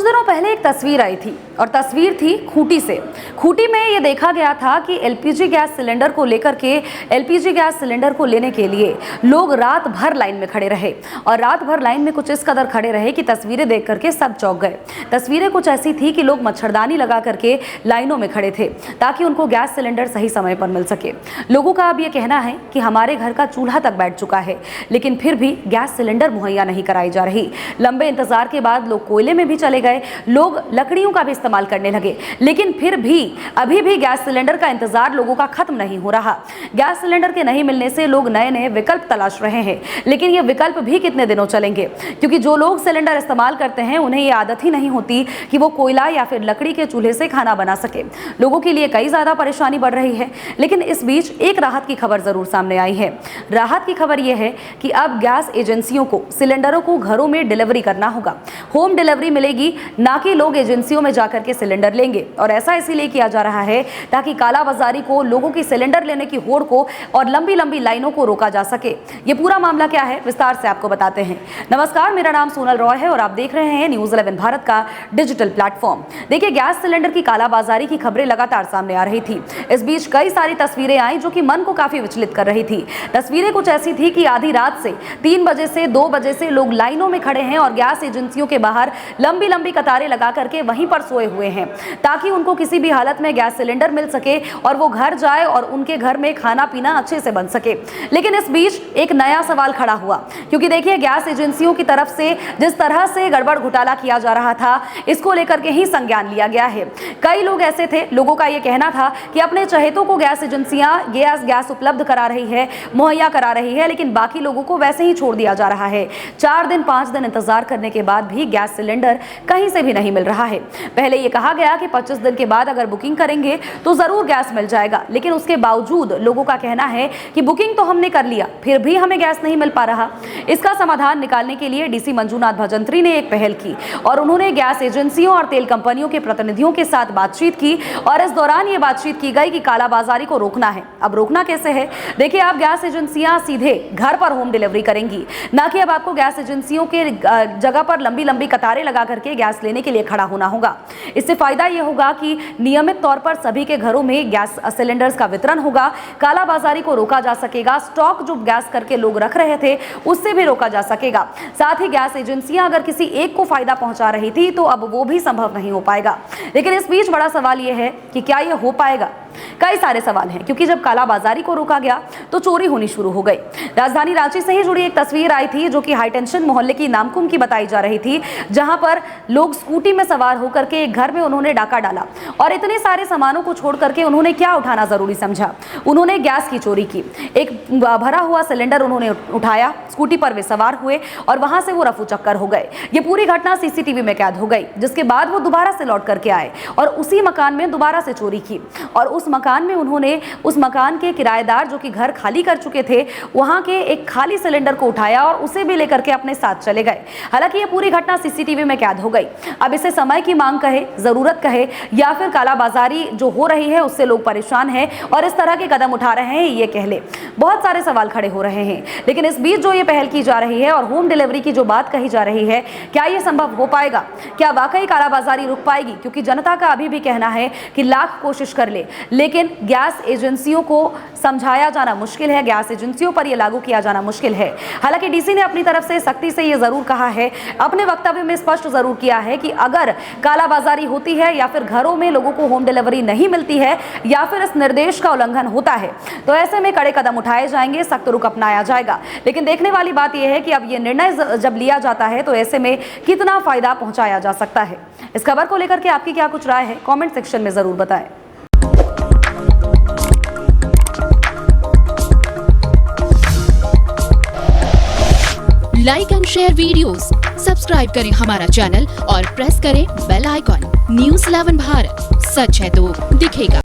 दिनों पहले एक तस्वीर आई थी और तस्वीर थी खूंटी से। खूंटी में ये देखा गया था कि एलपीजी गैस सिलेंडर को लेकर के एलपीजी गैस सिलेंडर को लेने के लिए लोग रात भर लाइन में खड़े रहे और रात भर लाइन में कुछ इस कदर खड़े रहे कि तस्वीरें देख करके सब चौंक गए। तस्वीरें कुछ ऐसी थी कि लोग मच्छरदानी लगा करके लाइनों में खड़े थे ताकि उनको गैस सिलेंडर सही समय पर मिल सके। लोगों का अब ये कहना है कि हमारे घर का चूल्हा तक बैठ चुका है लेकिन फिर भी गैस सिलेंडर मुहैया नहीं कराई जा रही। लंबे इंतजार के बाद लोग कोयले में भी चले गए, लोग लकड़ियों का भी इस्तेमाल करने लगे, लेकिन फिर भी अभी भी गैस सिलेंडर का इंतजार लोगों का खत्म नहीं हो रहा। गैस सिलेंडर के नहीं मिलने से लोग नए नए विकल्प तलाश रहे हैं, लेकिन ये विकल्प भी कितने दिनों चलेंगे, क्योंकि जो लोग सिलेंडर इस्तेमाल करते हैं उन्हें ये आदत ही नहीं होती कि वो कोयला या फिर लकड़ी के चूल्हे से खाना बना सके। लोगों के लिए कई ज्यादा परेशानी बढ़ रही है। लेकिन इस बीच एक राहत की खबर जरूर सामने आई है। राहत की खबर यह है कि अब गैस एजेंसियों को सिलेंडरों को घरों में डिलीवरी करना होगा। होम डिलीवरी मिलेगी, ना कि लोग एजेंसियों में जाकर के सिलेंडर लेंगे। और ऐसा इसीलिए किया जा रहा है ताकि कालाबाजारी को, लोगों की सिलेंडर लेने की होड़ को और लंबी लंबी लाइनों को रोका जा सके। ये पूरा मामला क्या है, विस्तार से आपको बताते हैं। नमस्कार, मेरा नाम सोनल रॉय है और आप देख रहे हैं न्यूज़ 11 भारत का डिजिटल प्लेटफॉर्म। देखिए, गैस सिलेंडर की कालाबाजारी की खबरें लगातार सामने आ रही थी। इस बीच कई सारी तस्वीरें आई जो कि मन को काफी विचलित कर रही थी। तस्वीरें कुछ ऐसी थी कि आधी रात से 3 बजे से 2 बजे से लोग लाइनों में खड़े हैं और गैस एजेंसियों के बाहर लंबी लंबी कतारें लगा करके वहीं पर सोए हुए हैं ताकि उनको किसी भी हालत में गैस सिलेंडर मिल सके और वो घर जाए और उनके घर में खाना पीना अच्छे से बन सके। लेकिन इस बीच एक नया सवाल खड़ा हुआ, क्योंकि देखिए, गैस एजेंसियों की तरफ से जिस तरह से गड़बड़ घोटाला किया जा रहा था, इसको लेकर के ही संज्ञान लिया गया है। कई लोग ऐसे थे, लोगों का यह कहना था कि अपने चहेतों को गैस एजेंसियां गैस उपलब्ध करा रही है, मुहैया करा रही है, लेकिन बाकी लोगों को वैसे ही छोड़ दिया जा रहा है। 4 दिन 5 दिन इंतजार करने के बाद भी गैस सिलेंडर कहीं से भी नहीं मिल रहा है। पहले ये कहा गया कि 25 दिन के बाद अगर बुकिंग करेंगे तो जरूर गैस मिल जाएगा, लेकिन उसके बावजूद लोगों का कहना है कि बुकिंग तो हमने कर लिया, फिर भी हमें गैस नहीं मिल पा रहा। इसका समाधान निकालने के लिए डीसी मंजूनाथ भजंत्री ने एक पहल की और उन्होंने गैस एजेंसियों और तेल कंपनियों के प्रतिनिधियों के साथ बातचीत की और इस दौरान ये बातचीत की गई कि कालाबाजारी को रोकना है। अब रोकना कैसे है? देखिए, अब गैस एजेंसियां सीधे घर पर होम डिलीवरी करेंगी, ना कि अब आपको गैस एजेंसियों के जगह पर लंबी लंबी कतारें लगा करके गैस लेने के लिए खड़ा होना होगा। इससे फायदा यह होगा कि नियमित तौर पर सभी के घरों में गैस सिलेंडर्स का वितरण होगा, कालाबाजारी को रोका जा सकेगा, स्टॉक जो गैस करके लोग रख रहे थे उससे भी रोका जा सकेगा। साथ ही गैस एजेंसियां अगर किसी एक को फायदा पहुंचा रही थी तो अब वो भी संभव नहीं हो पाएगा। लेकिन इस बीच बड़ा सवाल यह है कि क्या यह हो पाएगा? कई सारे सवाल हैं, क्योंकि जब कालाबाजारी को रोका गया तो चोरी होनी शुरू हो गई। राजधानी रांची से ही जुड़ी एक तस्वीर आई थी जो कि हाई टेंशन मोहल्ले की नामकुम की बताई जा रही थी, जहां पर लोग स्कूटी में सवार होकर के एक घर में उन्होंने डाका डाला और इतने सारे सामानों को छोड़ करके उन्होंने क्या उठाना जरूरी समझा, उन्होंने गैस की चोरी की। एक भरा हुआ सिलेंडर उन्होंने उठाया, स्कूटी पर वे सवार हुए और वहां से वो रफू चक्कर हो गए। ये पूरी घटना सीसीटीवी में कैद हो गई, जिसके बाद वो दोबारा से लौट करके आए और उसी मकान में दोबारा से चोरी की और उस मकान में उन्होंने उस मकान के किराएदार जो कि घर खाली कर चुके थे, वहां के एक खाली सिलेंडर को उठाया और उसे भी लेकर के अपने साथ चले गए। हालांकि ये पूरी घटना सीसीटीवी में कैद हो गई। अब इसे समय की मांग कहे, जरूरत कहे, या फिर कालाबाजारी जो हो रही है उससे लोग परेशान हैं और इस तरह के कदम उठा रहे हैं, ये कह ले। बहुत सारे सवाल खड़े हो रहे हैं। लेकिन इस बीच जो ये पहल की जा रही है और होम डिलीवरी की जो बात कही जा रही है, क्या ये संभव हो पाएगा? क्या वाकई कालाबाजारी रुक पाएगी? क्योंकि जनता का अभी भी कहना है कि लाख कोशिश कर ले, लेकिन गैस एजेंसियों को समझाया जाना मुश्किल है, गैस एजेंसियों पर यह लागू किया जाना मुश्किल है। हालांकि डीसी ने अपनी तरफ से सख्ती से यह जरूर कहा है, अपने वक्तव्य में स्पष्ट जरूर किया है कि अगर कालाबाजारी होती है या फिर घरों में लोगों को होम डिलीवरी नहीं मिलती है या फिर इस निर्देश का उल्लंघन होता है तो ऐसे में कड़े कदम उठाए जाएंगे, सख्त रुख अपनाया जाएगा। लेकिन देखने वाली बात यह है कि अब यह निर्णय जब लिया जाता है तो ऐसे में कितना फायदा पहुंचाया जा सकता है। इस खबर को लेकर के आपकी क्या कुछ राय है, कॉमेंट सेक्शन में जरूर बताएं। Like and share videos, subscribe करें हमारा चैनल और प्रेस करें बेल आइकॉन। न्यूज़ 11 भारत, सच है तो दिखेगा।